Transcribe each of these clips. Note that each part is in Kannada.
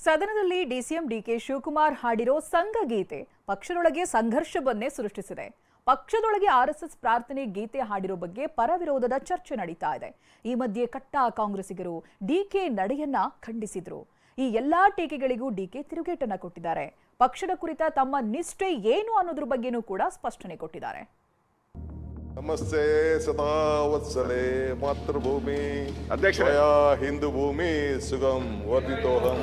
ಸದನದಲ್ಲಿ ಡಿಸಿಎಂ ಡಿಕೆ ಶಿವಕುಮಾರ್ ಹಾಡಿರೋ ಸಂಘಗೀತೆ ಪಕ್ಷದೊಳಗೆ ಸಂಘರ್ಷವನ್ನೇ ಸೃಷ್ಟಿಸಿದೆ. ಪಕ್ಷದೊಳಗೆ ಆರ್ಎಸ್ಎಸ್ ಪ್ರಾರ್ಥನೆ ಗೀತೆ ಹಾಡಿರೋ ಬಗ್ಗೆ ಪರವಿರೋಧದ ಚರ್ಚೆ ನಡೀತಾ ಇದೆ. ಈ ಮಧ್ಯೆ ಕಟ್ಟಾ ಕಾಂಗ್ರೆಸ್ಸಿಗರು ಡಿಕೆ ನಡೆಯನ್ನ ಖಂಡಿಸಿದ್ರು. ಈ ಎಲ್ಲಾ ಟೀಕೆಗಳಿಗೂ ಡಿಕೆ ತಿರುಗೇಟನ್ನ ಕೊಟ್ಟಿದ್ದಾರೆ. ಪಕ್ಷದ ಕುರಿತ ತಮ್ಮ ನಿಷ್ಠೆ ಏನು ಅನ್ನೋದ್ರ ಬಗ್ಗೆನೂ ಕೂಡ ಸ್ಪಷ್ಟನೆ ಕೊಟ್ಟಿದ್ದಾರೆ. ನಮಸ್ತೆ ಸದಾ ವತ್ಸಲೆ ಮಾತೃಭೂಮಿ ಅಧ್ಯಕ್ಷ ಹಿಂದೂ ಭೂಮಿ ಸುಗಂ ವರ್ಧಿತೋಹಂ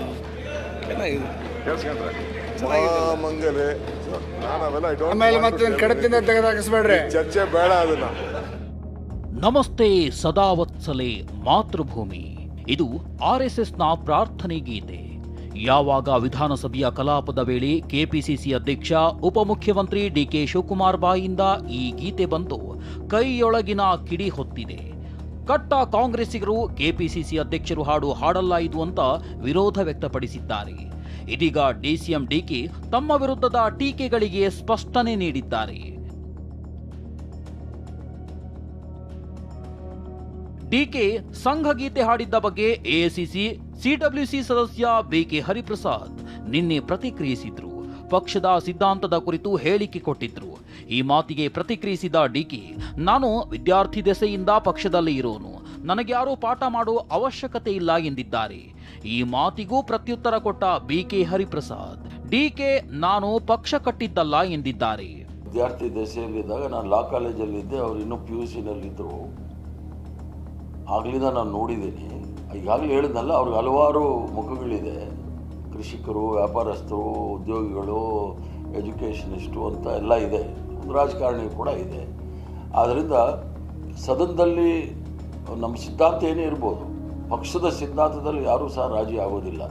ಮಂಗಲೆ ಚರ್ಚೆ ಬೇಡ ಅದನ್ನ. ನಮಸ್ತೆ ಸದಾ ವತ್ಸಲೆ ಮಾತೃಭೂಮಿ ಇದು ಆರ್ಎಸ್ಎಸ್ನ ಪ್ರಾರ್ಥನೆ ಗೀತೆ. ಯಾವಾಗ ವಿಧಾನಸಭೆಯ ಕಲಾಪದ ವೇಳೆ ಕೆಪಿಸಿಸಿ ಅಧ್ಯಕ್ಷ ಉಪಮುಖ್ಯಮಂತ್ರಿ ಡಿಕೆ ಶಿವಕುಮಾರ್ ಬಾಯಿಂದ ಈ ಗೀತೆ ಬಂತು, ಕೈಯೊಳಗಿನ ಕಿಡಿ ಹೊತ್ತಿದೆ. ಕಟ್ಟ ಕಾಂಗ್ರೆಸ್ಸಿಗರು ಕೆಪಿಸಿಸಿ ಅಧ್ಯಕ್ಷರು ಹಾಡಲ್ಲ ಇದು ಅಂತ ವಿರೋಧ ವ್ಯಕ್ತಪಡಿಸಿದ್ದಾರೆ. ಇದೀಗ ಡಿಸಿಎಂ ಡಿಕೆ ತಮ್ಮ ವಿರುದ್ಧದ ಟೀಕೆಗಳಿಗೆ ಸ್ಪಷ್ಟನೆ ನೀಡಿದ್ದಾರೆ. ಡಿಕೆ ಸಂಘಗೀತೆ ಹಾಡಿದ್ದ ಬಗ್ಗೆ ಎಐಸಿಸಿ ಸಿಡಬ್ಲ್ಯೂಸಿ ಸದಸ್ಯ ಬಿಕೆ ಹರಿಪ್ರಸಾದ್ ನಿನ್ನೆ ಪ್ರತಿಕ್ರಿಯಿಸಿದ್ರು. ಪಕ್ಷದ ಸಿದ್ಧಾಂತದ ಕುರಿತು ಹೇಳಿಕೆ ಕೊಟ್ಟಿದ್ರು. ಈ ಮಾತಿಗೆ ಪ್ರತಿಕ್ರಿಯಿಸಿದ ಡಿಕೆ, ನಾನು ವಿದ್ಯಾರ್ಥಿ ದೆಸೆಯಿಂದ ಪಕ್ಷದಲ್ಲಿ ಇರೋನು, ನನಗ್ಯಾರೂ ಪಾಠ ಮಾಡೋ ಅವಶ್ಯಕತೆ ಇಲ್ಲ ಎಂದಿದ್ದಾರೆ. ಈ ಮಾತಿಗೂ ಪ್ರತ್ಯುತ್ತರ ಕೊಟ್ಟ ಬಿಕೆ ಹರಿಪ್ರಸಾದ್, ಡಿಕೆ ನಾನು ಪಕ್ಷ ಕಟ್ಟಿದ್ದಲ್ಲ ಎಂದಿದ್ದಾರೆ. ವಿದ್ಯಾರ್ಥಿ ದೆಸೆಯಲ್ಲಿದ್ದಾಗ ನಾನು ಲಾ ಕಾಲೇಜಲ್ಲಿದ್ದೆ, ಅವರು ಇನ್ನೂ PUC ನಲ್ಲಿದ್ದರು. ಆಗಲಿಂದ ನಾನು ನೋಡಿದ್ದೀನಿ. ಈಗಾಗಲೇ ಹೇಳಿದ್ನಲ್ಲ, ಅವ್ರಿಗೆ ಹಲವಾರು ಮುಖಗಳಿದೆ. ಕೃಷಿಕರು, ವ್ಯಾಪಾರಸ್ಥರು, ಉದ್ಯೋಗಿಗಳು, ಎಜುಕೇಷನಿಸ್ಟು ಅಂತ ಎಲ್ಲ ಇದೆ. ಒಂದು ರಾಜಕಾರಣಿ ಕೂಡ ಇದೆ. ಆದ್ದರಿಂದ ಸದನದಲ್ಲಿ ನಮ್ಮ ಸಿದ್ಧಾಂತ ಏನೇ ಇರ್ಬೋದು, ಪಕ್ಷದ ಸಿದ್ಧಾಂತದಲ್ಲಿ ಯಾರೂ ಸಹ ರಾಜಿ ಆಗೋದಿಲ್ಲ.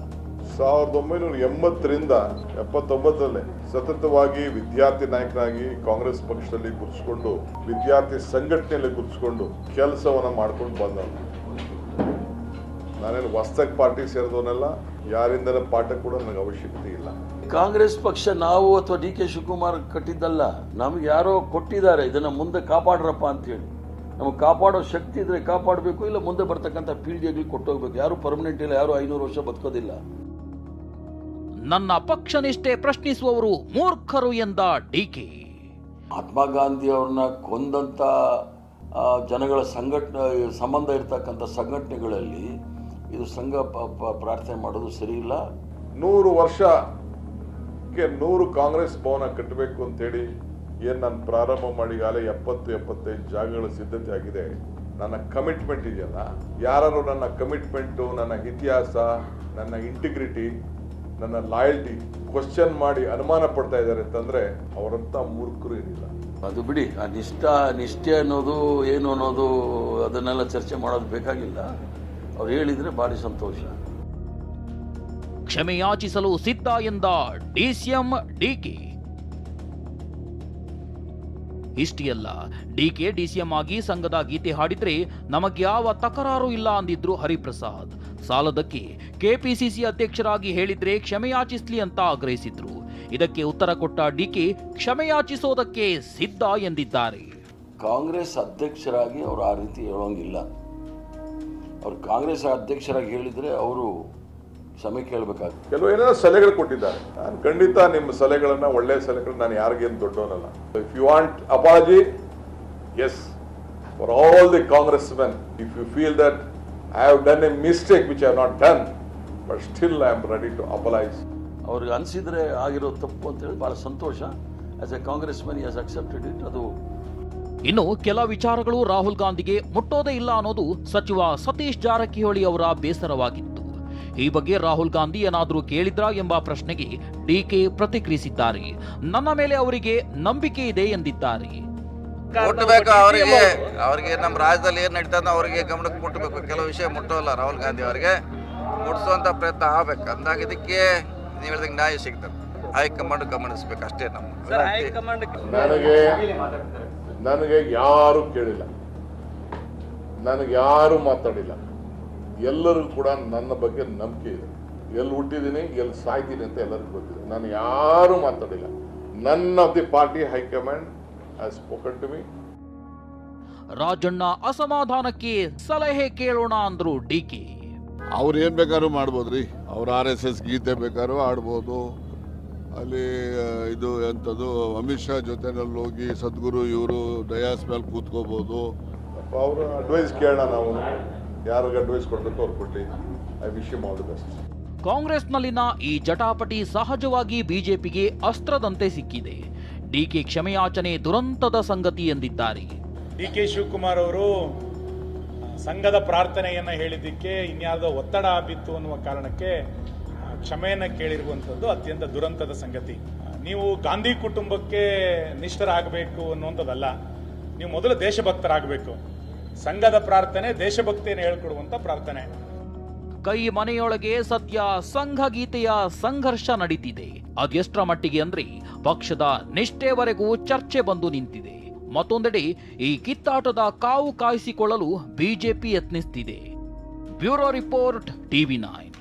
1980ರಿಂದ 79ರಲ್ಲೇ ಸತತವಾಗಿ ವಿದ್ಯಾರ್ಥಿ ನಾಯಕನಾಗಿ ಕಾಂಗ್ರೆಸ್ ಪಕ್ಷದಲ್ಲಿ ಗುರುತಿಸಿಕೊಂಡು, ವಿದ್ಯಾರ್ಥಿ ಸಂಘಟನೆಯಲ್ಲಿ ಗುರುತಿಸಿಕೊಂಡು ಕೆಲಸವನ್ನ ಮಾಡ್ಕೊಂಡು ಬಂದವನು. ನಾನೇನು ಹೊಸದಾಗಿ ಪಾರ್ಟಿ ಸೇರಿದವನೆಲ್ಲ, ಯಾರಿಂದಲೇ ಪಾಠ ಕೂಡ ನನಗೆ ಅವಶ್ಯಕತೆ ಇಲ್ಲ. ಕಾಂಗ್ರೆಸ್ ಪಕ್ಷ ನಾವು ಅಥವಾ ಡಿಕೆ ಶಿವಕುಮಾರ್ ಕಟ್ಟಿದ್ದಲ್ಲ, ನಮ್ಗೆ ಯಾರೋ ಕೊಟ್ಟಿದ್ದಾರೆ, ಇದನ್ನ ಮುಂದೆ ಕಾಪಾಡ್ರಪ್ಪ ಅಂತ ಹೇಳಿ. ನಮಗೆ ಕಾಪಾಡೋ ಶಕ್ತಿ ಇದ್ರೆ ಕಾಪಾಡಬೇಕು, ಇಲ್ಲ ಮುಂದೆ ಬರ್ತಕ್ಕಂಥ ಪೀಳಿಗೆಗಳಿಗೆ ಕೊಟ್ಟೋಗ್ಬೇಕು. ಯಾರು ಪರ್ಮನೆಂಟ್ ಇಲ್ಲ, ಯಾರು 500 ವರ್ಷ ಬದುಕೋದಿಲ್ಲ. ನನ್ನ ಪಕ್ಷ ನಿಷ್ಠೆ ಪ್ರಶ್ನಿಸುವವರು ಮೂರ್ಖರು ಎಂದ ಡಿಕೆ. ಮಹಾತ್ಮ ಗಾಂಧಿ ಅವ್ರನ್ನ ಕೊಂದಂತ ಜನಗಳ ಸಂಬಂಧ ಇರ್ತಕ್ಕಂಥ ಸಂಘಟನೆಗಳಲ್ಲಿ ಇದು ಸಂಘ ಪ್ರಾರ್ಥನೆ ಮಾಡೋದು ಸರಿ ಇಲ್ಲ. 100 ವರ್ಷಕ್ಕೆ 100 ಕಾಂಗ್ರೆಸ್ ಭವನ ಕಟ್ಟಬೇಕು ಅಂತೇಳಿ ಏನು ನಾನು ಪ್ರಾರಂಭ ಮಾಡಿ ಈಗಾಗಲೇ 70-75 ಜಾಗಗಳ ಸಿದ್ಧತೆ ಆಗಿದೆ. ನನ್ನ ಕಮಿಟ್ಮೆಂಟ್ ಇದೆಯಲ್ಲ, ಯಾರು ನನ್ನ ಕಮಿಟ್ಮೆಂಟು, ನನ್ನ ಇತಿಹಾಸ, ನನ್ನ ಇಂಟಿಗ್ರಿಟಿ, ನನ್ನ ಲಾಯಲ್ಟಿ ಕ್ವಶನ್ ಮಾಡಿ ಅನುಮಾನ ಪಡ್ತಾ ಇದ್ದಾರೆ ಅಂತಂದ್ರೆ ಅವರಂತ ಮೂರ್ಖರು ಏನಿಲ್ಲ. ಅದು ಬಿಡಿ, ಆ ನಿಷ್ಠೆ ಅನ್ನೋದು ಏನು ಅನ್ನೋದು ಅದನ್ನೆಲ್ಲ ಚರ್ಚೆ ಮಾಡೋದು ಬೇಕಾಗಿಲ್ಲ. ಅವ್ರು ಹೇಳಿದ್ರೆ ಭಾರಿ ಸಂತೋಷ. ಕ್ಷಮೆಯಾಚಿಸಲು ಸಿದ್ಧ ಎಂದ ಡಿಸಿಎಂ ಡಿಕೆ. ಇಷ್ಟೆಯಲ್ಲ, ಡಿಕೆ ಡಿಸಿಎಂ ಆಗಿ ಸಂಘದ ಗೀತೆ ಹಾಡಿದ್ರೆ ನಮಗ್ಯಾವ ತಕರಾರು ಇಲ್ಲ ಅಂದಿದ್ರು ಹರಿಪ್ರಸಾದ್. ಸಾಲದಕ್ಕೆ ಕೆಪಿಸಿಸಿ ಅಧ್ಯಕ್ಷರಾಗಿ ಹೇಳಿದ್ರೆ ಕ್ಷಮೆಯಾಚಿಸ್ಲಿ ಅಂತ ಆಗ್ರಹಿಸಿದ್ರು. ಇದಕ್ಕೆ ಉತ್ತರ ಕೊಟ್ಟ ಡಿಕೆ ಕ್ಷಮೆಯಾಚಿಸೋದಕ್ಕೆ ಸಿದ್ಧ ಎಂದಿದ್ದಾರೆ. ಕಾಂಗ್ರೆಸ್ ಅಧ್ಯಕ್ಷರಾಗಿ ಅವರು ಆ ರೀತಿ ಹೇಳೋಂಗಿಲ್ಲ. ಅವ್ರು ಕಾಂಗ್ರೆಸ್ ಅಧ್ಯಕ್ಷರಾಗಿ ಹೇಳಿದ್ರೆ ಅವರು ಕ್ಷಮೆ ಕೇಳಬೇಕಾಗುತ್ತೆ. ಕೆಲವು ಏನೇನೋ ಸಲಹೆಗಳು ಕೊಟ್ಟಿದ್ದಾರೆ. ನಾನು ಖಂಡಿತ ನಿಮ್ಮ ಸಲಹೆಗಳನ್ನ, ಒಳ್ಳೆಯ ಸಲಹೆಗಳನ್ನ, ನಾನು ಯಾರಿಗೇನು ದೊಡ್ಡವನಲ್ಲ. If you want apology, yes, for all the Congress men. If you feel that I have done a mistake which I have not done, but still I am ready to apologize. ಅವ್ರಿಗೆ ಅನಿಸಿದ್ರೆ ಆಗಿರೋ ತಪ್ಪು ಅಂತ ಹೇಳಿ ಬಹಳ ಸಂತೋಷ. As a Congress men he has accepted it. ಅದು ಇನ್ನು ಕೆಲ ವಿಚಾರಗಳು ರಾಹುಲ್ ಗಾಂಧಿಗೆ ಮುಟ್ಟೋದೇ ಇಲ್ಲ ಅನ್ನೋದು ಸಚಿವ ಸತೀಶ್ ಜಾರಕಿಹೊಳಿ ಅವರ ಬೇಸರವಾಗಿತ್ತು. ಈ ಬಗ್ಗೆ ರಾಹುಲ್ ಗಾಂಧಿ ಏನಾದರೂ ಕೇಳಿದ್ರಾ ಎಂಬ ಪ್ರಶ್ನೆಗೆ ಡಿಕೆ ಪ್ರತಿಕ್ರಿಯಿಸಿದ್ದಾರೆ. ನನ್ನ ಮೇಲೆ ಅವರಿಗೆ ನಂಬಿಕೆ ಇದೆ ಎಂದಿದ್ದಾರೆ. ಮುಟ್ಟಬೇಕು, ಅವರಿಗೆ ನಮ್ಮ ರಾಜ್ಯದಲ್ಲಿ ಏನು ನಡೀತದ ಅವರಿಗೆ ಗಮನಕ್ಕೆ ಮುಟ್ಟಬೇಕು. ಕೆಲವು ವಿಷಯ ಮುಟ್ಟೋಲ್ಲ ರಾಹುಲ್ ಗಾಂಧಿ ಅವರಿಗೆ, ಮುಟ್ಟಿಸುವಂತ ಪ್ರಯತ್ನ ಆಗ್ಬೇಕು. ಅಂದಾಗ ಇದಕ್ಕೆ ನೀವು ಹೇಳಿದಂಗೆ ನ್ಯಾಯ ಸಿಗ್ತದೆ. ಹೈಕಮಾಂಡ್ ಗಮನಿಸ್ಬೇಕು ಅಷ್ಟೇ. ನನಗೆ ಯಾರು ಕೇಳಿಲ್ಲ, ನನಗೆ ಯಾರು ಮಾತಾಡಿಲ್ಲ. ಎಲ್ಲರಿಗೂ ಕೂಡ ನನ್ನ ಬಗ್ಗೆ ನಂಬಿಕೆ ಇದೆ. ಎಲ್ಲಿ ಹುಟ್ಟಿದ್ದೀನಿ, ಎಲ್ಲಿ ಸಾಯ್ತೀನಿ ಅಂತ ಎಲ್ಲರಿಗೂ ಗೊತ್ತಿದೆ. ನಾನು ಯಾರು ಮಾತಾಡಿಲ್ಲ. None of the party high command has spoken to me. Rajanna ಅಸಮಾಧಾನಕ್ಕೆ ಸಲಹೆ ಕೇಳೋಣ ಅಂದ್ರು ಡಿಕೆ. ಅವ್ರು ಏನು ಬೇಕಾದ್ರೂ ಮಾಡ್ಬೋದ್ರಿ. ಅವ್ರು RSS ಗೀತೆ ಬೇಕಾದ್ರೂ ಆಡ್ಬೋದು. ಅಲ್ಲಿ ಇದು ಎಂಥದ್ದು ಅಮಿತ್ ಶಾ ಜೊತೆನಲ್ಲಿ ಹೋಗಿ ಸದ್ಗುರು ಇವರು ಡಯಾಸ್ ಮೇಲೆ ಕೂತ್ಕೋಬೋದು. ಅವರು ಅಡ್ವೈಸ್ ಕೇಳೋಣ, ನಾವು ಯಾರಿಗೆ ಅಡ್ವೈಸ್ ಕೊಡಬೇಕು ಅವ್ರು ಕೊಡ್ಲಿ. I wish you all the best. ಕಾಂಗ್ರೆಸ್ನಲ್ಲಿನ ಈ ಜಟಾಪಟಿ ಸಹಜವಾಗಿ ಬಿಜೆಪಿಗೆ ಅಸ್ತ್ರದಂತೆ ಸಿಕ್ಕಿದೆ. ಡಿಕೆ ಕ್ಷಮೆಯಾಚನೆ ದುರಂತದ ಸಂಗತಿ ಎಂದಿದ್ದಾರೆ. DK ಶಿವಕುಮಾರ್ ಅವರು ಸಂಘದ ಪ್ರಾರ್ಥನೆಯನ್ನು ಹೇಳಿದ್ದಕ್ಕೆ ಇನ್ಯಾವುದೋ ಒತ್ತಡ ಬಿತ್ತು ಅನ್ನುವ ಕಾರಣಕ್ಕೆ ಕ್ಷಮೆಯನ್ನು ಕೇಳಿರುವಂಥದ್ದು ಅತ್ಯಂತ ದುರಂತದ ಸಂಗತಿ. ನೀವು ಗಾಂಧಿ ಕುಟುಂಬಕ್ಕೆ ನಿಷ್ಠರಾಗಬೇಕು ಅನ್ನುವಂಥದ್ದಲ್ಲ, ನೀವು ಮೊದಲು ದೇಶಭಕ್ತರಾಗಬೇಕು. ಸಂಘದ ಪ್ರಾರ್ಥನೆ ದೇಶಭಕ್ತಿಯನ್ನು ಹೇಳ್ಕೊಡುವಂಥ ಪ್ರಾರ್ಥನೆ. ಕೈ ಮನೆಯೊಳಗೆ ಸದ್ಯ ಸಂಘ ಗೀತೆಯ ಸಂಘರ್ಷ ನಡೀತಿದೆ. ಅದೆಷ್ಟರ ಮಟ್ಟಿಗೆ ಅಂದ್ರೆ ಪಕ್ಷದ ನಿಷ್ಠೆವರೆಗೂ ಚರ್ಚೆ ಬಂದು ನಿಂತಿದೆ. ಮತ್ತೊಂದೆಡೆ ಈ ಕಿತ್ತಾಟದ ಕಾವು ಕಾಯಿಸಿಕೊಳ್ಳಲು ಬಿಜೆಪಿ ಯತ್ನಿಸುತ್ತಿದೆ. Bureau report, TV9.